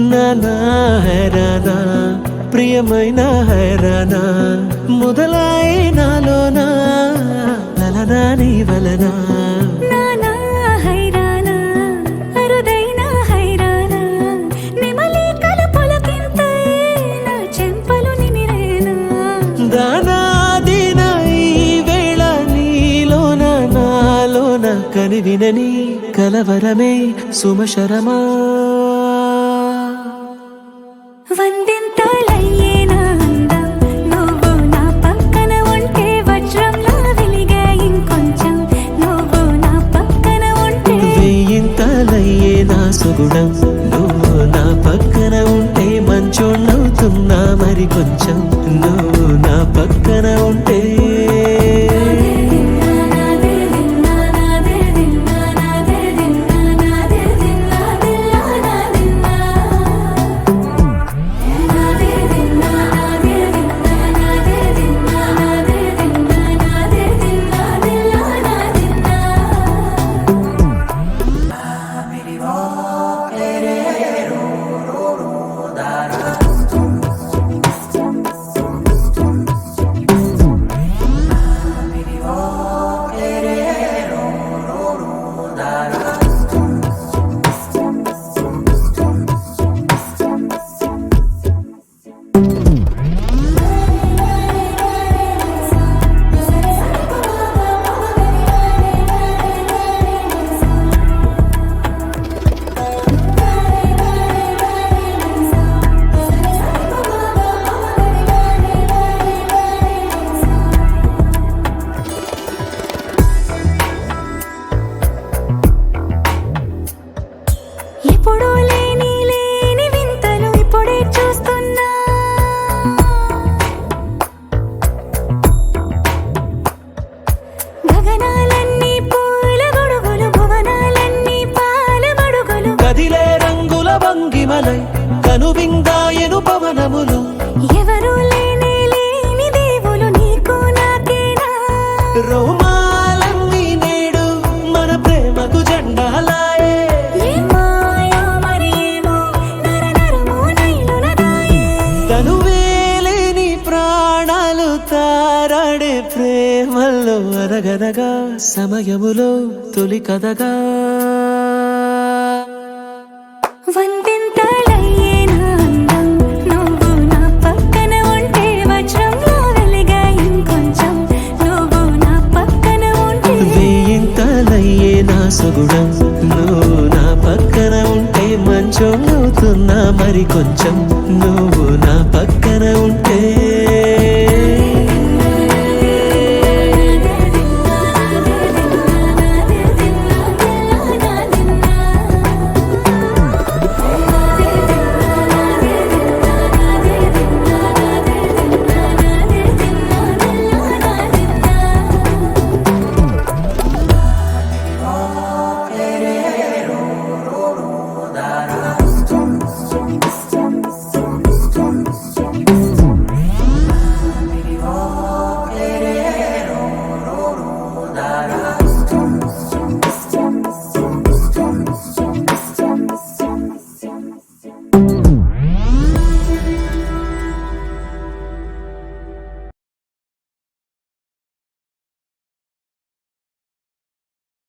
నానా హైరానా ప్రియమైన హైరానా మొదలాయి నాలోనా లలనా నీ వలనా నానా హైరానా అరుదైన హైరానా నిమలి కలుపులకింతై నా చెంపలు నిమిరేనా దానాదిన ఈ వేళ నీలోన నాలోన కనివినని కలవరమే సుమశరమా వందింతలయ్యేనా అందం నువ్వు నా పక్కన ఉంటే వజ్రంలా వెలిగే ఇంకొంచెం నువ్వు నా పక్కన ఉంటే వెయ్యింతలయ్యే నా సుగుణం నువ్వు నా పక్కన ఉంటే మంచోణ్ణవుతున్నా మరి కొంచెం నువ్వు నా పక్కన ఉంటే ఎప్పుడూ లేని వింతలు ఇప్పుడే చూస్తున్నా గగనాలన్నీ పూల గొడుగులు భువనాలన్నీ పాల మడుగులు కదిలే రంగుల భంగిమలై కనువిందాయను పవనములు ఎవరూ లేని దేవులు నీకు నాకేనా రోమాలన్నీ నేడు మన ప్రేమకు జెండాలాయే ఏమాయో మరి ఏమో నరనరమో నైలున దాయే తనువేలేని ప్రాణాలు తారాడే ప్రేమల్లో అనగనగా సమయములో తొలి కథగా వందింతలయ్యేనా అందం నువ్వు నా పక్కన ఉంటే వజ్రంలా వెలిగే ఇంకొంచెం నువ్వు నా పక్కన ఉంటే వెయ్యింతలయ్యే నా సుగుణం నువ్వు నా పక్కన ఉంటే మంచోణ్ణవుతున్నా మరి కొంచెం నువ్వు నా పక్కన ఉంటే